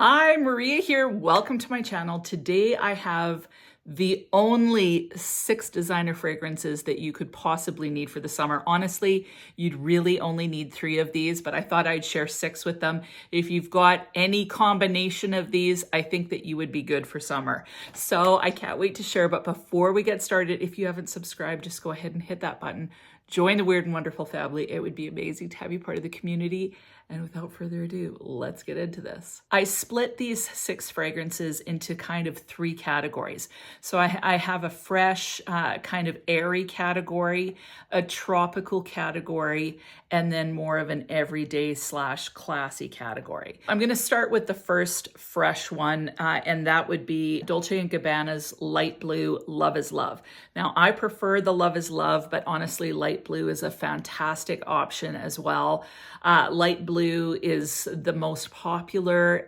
Hi, Maria here. Welcome to my channel. Today I have the only 6 designer fragrances that you could possibly need for the summer. Honestly, you'd really only need 3 of these, but I thought I'd share 6 with them. If you've got any combination of these, I think that you would be good for summer. So I can't wait to share, but before we get started, if you haven't subscribed, just go ahead and hit that button. Join the Weird and Wonderful family. It would be amazing to have you part of the community. And without further ado, let's get into this. I split these 6 fragrances into kind of 3 categories. So I have a fresh, kind of airy category, a tropical category, and then more of an everyday / classy category. I'm gonna start with the first fresh one, and that would be Dolce & Gabbana's Light Blue Love is Love. Now, I prefer the Love is Love, but honestly, light blue is a fantastic option as well. Light blue is the most popular.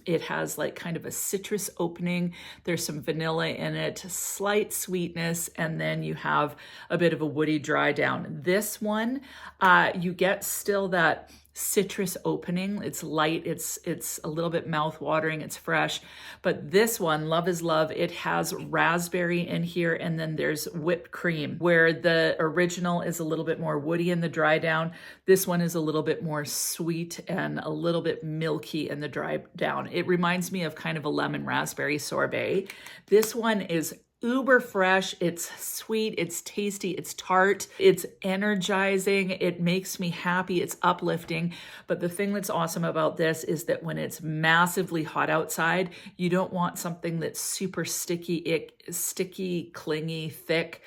It has like kind of a citrus opening. There's some vanilla in it, slight sweetness, and then you have a bit of a woody dry down. This one, you get still that citrus opening. It's light, it's a little bit mouth-watering, it's fresh. But this one, Love is Love, it has raspberry in here, and then there's whipped cream, where the original is a little bit more woody in the dry down. This one is a little bit more sweet and a little bit milky in the dry down. It reminds me of kind of a lemon raspberry sorbet. This one is uber fresh, it's sweet, it's tasty, it's tart, it's energizing, it makes me happy, it's uplifting. But the thing that's awesome about this is that when it's massively hot outside, you don't want something that's super sticky, clingy, thick.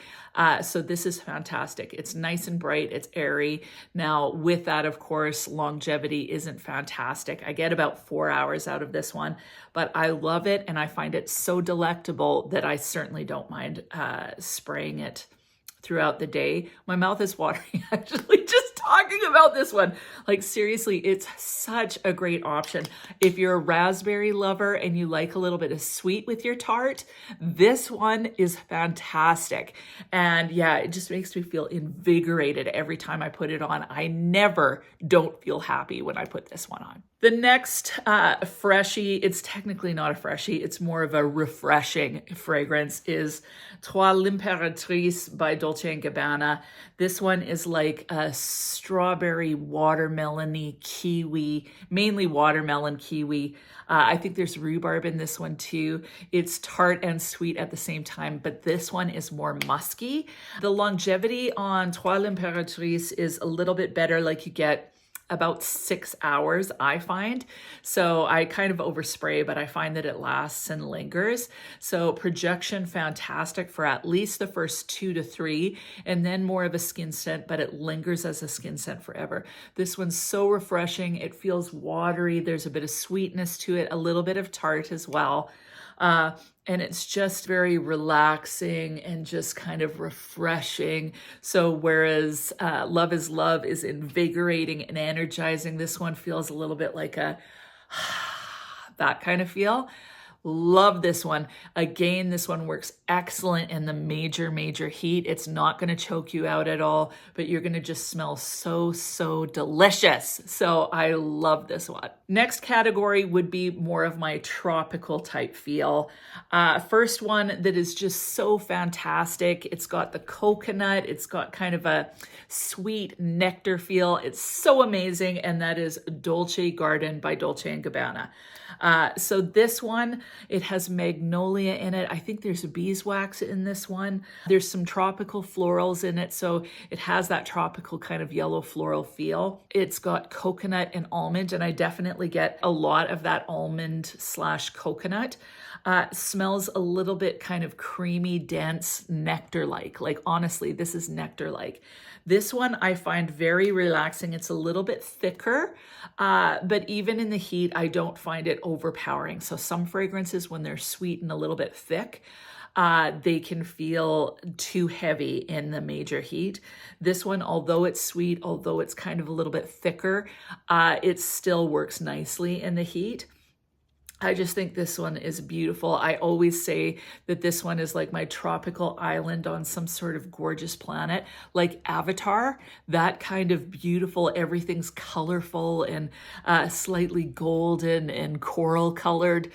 So this is fantastic. It's nice and bright, it's airy. Now with that, of course, longevity isn't fantastic. I get about 4 hours out of this one, but I love it and I find it so delectable that I certainly don't mind spraying it throughout the day. My mouth is watering actually just talking about this one. Like seriously, it's such a great option. If you're a raspberry lover and you like a little bit of sweet with your tart, this one is fantastic. And yeah, it just makes me feel invigorated every time I put it on. I never don't feel happy when I put this one on. The next freshie, it's technically not a freshie, it's more of a refreshing fragrance, is Trois l'Impératrice by Dolce & Gabbana. This one is like a strawberry watermelon-y kiwi, mainly watermelon kiwi. I think there's rhubarb in this one too. It's tart and sweet at the same time, but this one is more musky. The longevity on Trois l'Impératrice is a little bit better, like you get about 6 hours, I find. So I kind of overspray, but I find that it lasts and lingers. So projection, fantastic for at least the first 2 to 3, and then more of a skin scent, but it lingers as a skin scent forever. This one's so refreshing. It feels watery. There's a bit of sweetness to it, a little bit of tart as well. And it's just very relaxing and just kind of refreshing. So whereas Love is Love is invigorating and energizing, this one feels a little bit like a that kind of feel. Love this one. Again, this one works excellent in the major heat. It's not going to choke you out at all, but you're going to just smell so delicious. So I love this one. Next category would be more of my tropical type feel. First one that is just so fantastic. It's got the coconut. It's got kind of a sweet nectar feel. It's so amazing. And that is Dolce Garden by Dolce & Gabbana. So this one, it has magnolia in it. I think there's beeswax in this one. There's some tropical florals in it. So it has that tropical kind of yellow floral feel. It's got coconut and almond, and I definitely get a lot of that almond / coconut. Smells a little bit kind of creamy, dense, nectar-like. Like honestly, this is nectar-like. This one I find very relaxing. It's a little bit thicker, but even in the heat, I don't find it overpowering. So some fragrances, when they're sweet and a little bit thick, they can feel too heavy in the major heat. This one, although it's sweet, although it's kind of a little bit thicker, it still works nicely in the heat. I just think this one is beautiful. I always say that this one is like my tropical island on some sort of gorgeous planet, like Avatar, that kind of beautiful, everything's colorful and slightly golden and coral colored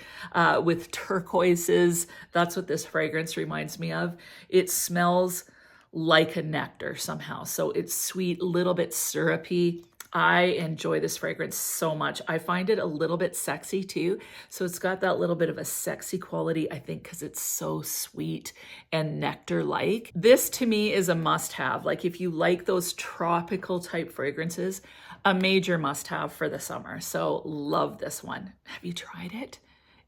with turquoises. That's what this fragrance reminds me of. It smells like a nectar somehow. So it's sweet, a little bit syrupy. I enjoy this fragrance so much. I find it a little bit sexy too. So it's got that little bit of a sexy quality, I think, because it's so sweet and nectar-like. This to me is a must-have. Like if you like those tropical type fragrances, a major must-have for the summer. So love this one. Have you tried it?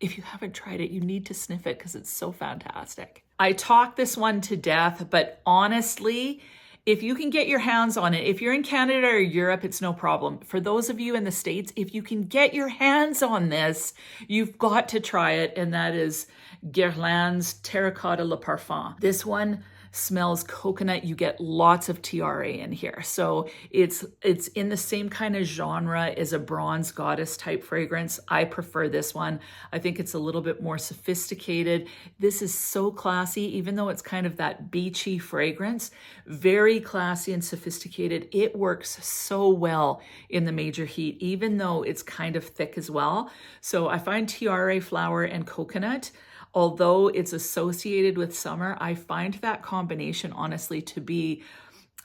If you haven't tried it, you need to sniff it because it's so fantastic. I talk this one to death, but honestly, if you can get your hands on it, if you're in Canada or Europe, it's no problem. For those of you in the States, if you can get your hands on this, you've got to try it, and that is Guerlain's Terracotta Le Parfum. This one smells coconut. You get lots of TRA in here. So it's in the same kind of genre as a Bronze Goddess type fragrance. I prefer this one. I think it's a little bit more sophisticated. This is so classy, even though it's kind of that beachy fragrance, very classy and sophisticated. It works so well in the major heat, even though it's kind of thick as well. So I find TRA flower and coconut, although it's associated with summer, I find that combination honestly to be,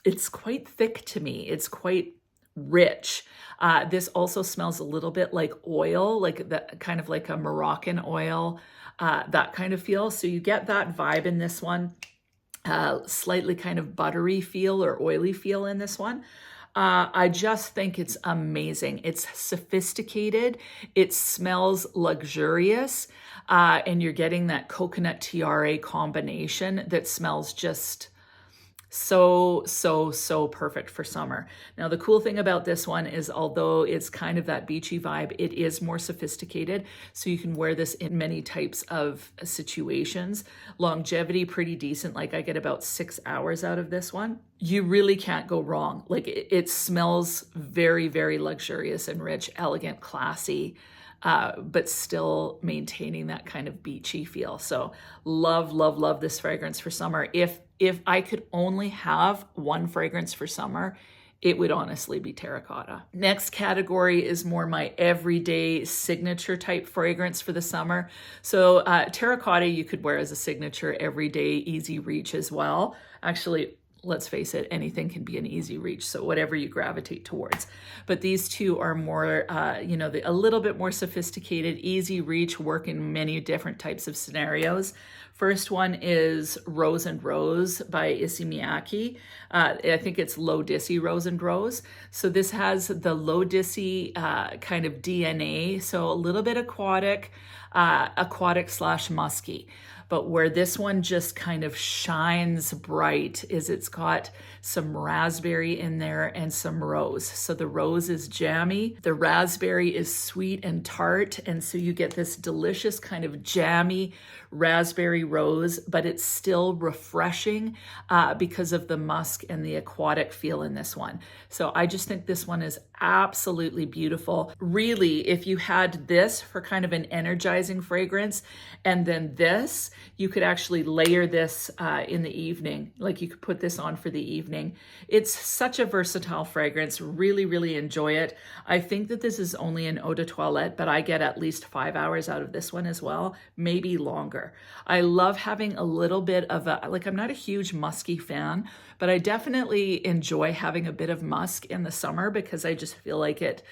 it's quite thick to me. It's quite rich. This also smells a little bit like oil, like that kind of like a Moroccan oil, that kind of feel. So you get that vibe in this one, slightly kind of buttery feel or oily feel in this one. I just think it's amazing. It's sophisticated. It smells luxurious. And you're getting that coconut TRA combination that smells just so perfect for summer. Now, the cool thing about this one is, although it's kind of that beachy vibe, it is more sophisticated. So you can wear this in many types of situations. Longevity, pretty decent. Like I get about 6 hours out of this one. You really can't go wrong. Like it smells very, very luxurious and rich, elegant, classy. But still maintaining that kind of beachy feel. So love this fragrance for summer. If I could only have one fragrance for summer, it would honestly be Terracotta. Next category is more my everyday signature type fragrance for the summer. So Terracotta you could wear as a signature everyday easy reach as well. Actually, let's face it, anything can be an easy reach, so whatever you gravitate towards. But these two are more, a little bit more sophisticated, easy reach, work in many different types of scenarios. First one is Rose and Rose by MIYAKE. I think it's Low Dissy Rose and Rose. So this has the Low Dissy kind of DNA, so a little bit aquatic slash musky. But where this one just kind of shines bright is it's got some raspberry in there and some rose. So the rose is jammy, the raspberry is sweet and tart, and so you get this delicious kind of jammy raspberry rose, but it's still refreshing because of the musk and the aquatic feel in this one. So I just think this one is absolutely beautiful. Really, if you had this for kind of an energizing fragrance and then this, you could actually layer this in the evening. Like you could put this on for the evening. It's such a versatile fragrance. Really enjoy it. I think that this is only an eau de toilette, but I get at least 5 hours out of this one as well, maybe longer. I love having a little bit of I'm not a huge musky fan, but I definitely enjoy having a bit of musk in the summer because I just feel like it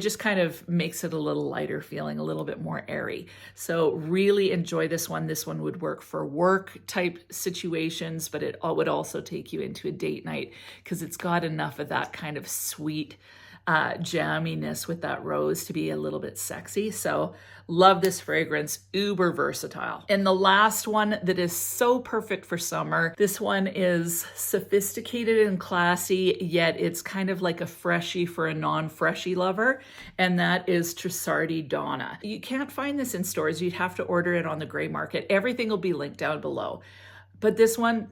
just kind of makes it a little lighter feeling, a little bit more airy. So really enjoy this one. This one would work for work type situations, but it would also take you into a date night because it's got enough of that kind of sweet jamminess with that rose to be a little bit sexy. So love this fragrance, uber versatile. And the last one that is so perfect for summer, this one is sophisticated and classy, yet it's kind of like a freshie for a non-freshie lover, and that is Trussardi DONNA. You can't find this in stores. You'd have to order it on the gray market. Everything will be linked down below. But this one,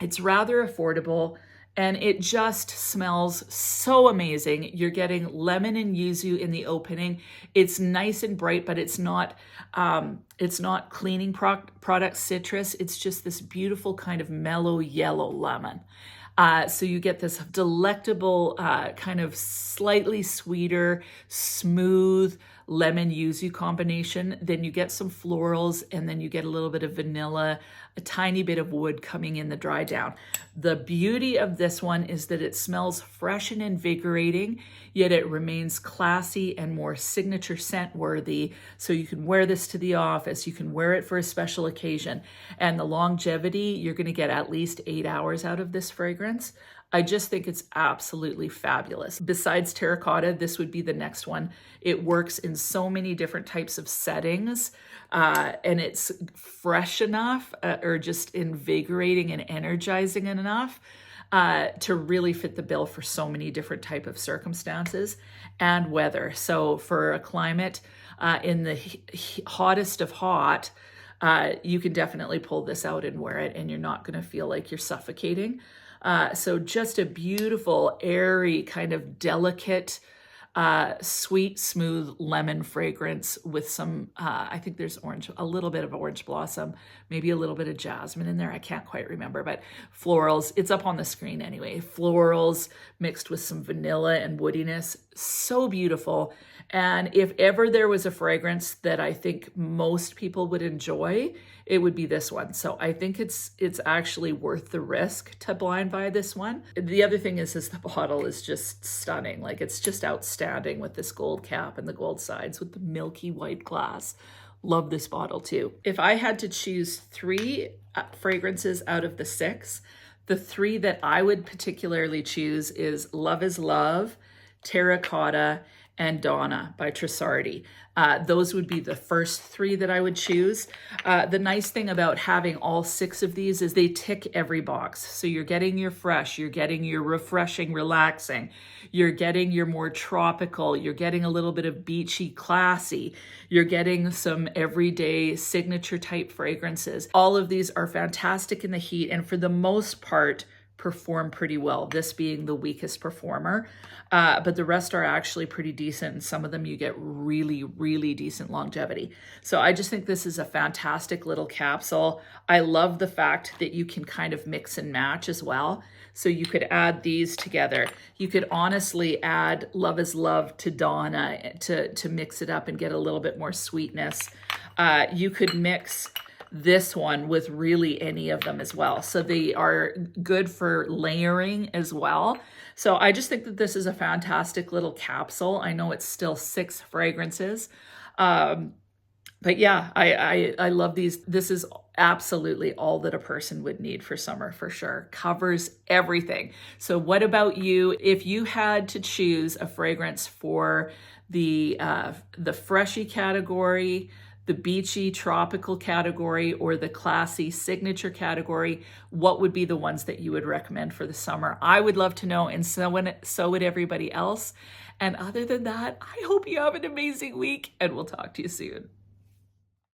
it's rather affordable. and it just smells so amazing. You're getting lemon and yuzu in the opening. It's nice and bright, but it's not cleaning product citrus. It's just this beautiful kind of mellow yellow lemon. So you get this delectable kind of slightly sweeter, smooth lemon yuzu combination. Then you get some florals, and then you get a little bit of vanilla, a tiny bit of wood coming in the dry down. The beauty of this one is that it smells fresh and invigorating, yet it remains classy and more signature scent worthy. So you can wear this to the office, you can wear it for a special occasion. And the longevity, you're gonna get at least 8 hours out of this fragrance. I just think it's absolutely fabulous. Besides terracotta, this would be the next one. It works in so many different types of settings, and it's fresh enough or just invigorating and energizing enough to really fit the bill for so many different type of circumstances and weather. So for a climate in the hottest of hot, you can definitely pull this out and wear it, and you're not gonna feel like you're suffocating. So just a beautiful, airy, kind of delicate, sweet, smooth lemon fragrance with some, I think there's a little bit of orange blossom, maybe a little bit of jasmine in there. I can't quite remember, but florals, it's up on the screen anyway. Florals mixed with some vanilla and woodiness, so beautiful. And if ever there was a fragrance that I think most people would enjoy, it would be this one. So I think it's actually worth the risk to blind buy this one. The other thing is the bottle is just stunning. Like, it's just outstanding with this gold cap and the gold sides with the milky white glass. Love this bottle too. If I had to choose 3 fragrances out of the 6, the 3 that I would particularly choose is Love is Love, Terracotta, and Donna by Trussardi. Those would be the first 3 that I would choose. The nice thing about having all 6 of these is they tick every box. So you're getting your fresh, you're getting your refreshing, relaxing, you're getting your more tropical, you're getting a little bit of beachy, classy, you're getting some everyday signature type fragrances. All of these are fantastic in the heat, and for the most part, perform pretty well, this being the weakest performer. But the rest are actually pretty decent, and some of them you get really, really decent longevity. So I just think this is a fantastic little capsule. I love the fact that you can kind of mix and match as well. So you could add these together. You could honestly add Love is Love to Donna to mix it up and get a little bit more sweetness. You could mix this one with really any of them as well. So they are good for layering as well. So I just think that this is a fantastic little capsule. I know it's still 6 fragrances. But yeah, I love these. This is absolutely all that a person would need for summer for sure. Covers everything. So what about you? If you had to choose a fragrance for the freshy category, the beachy tropical category, or the classy signature category, what would be the ones that you would recommend for the summer? I would love to know, and so would everybody else. And other than that, I hope you have an amazing week, and we'll talk to you soon.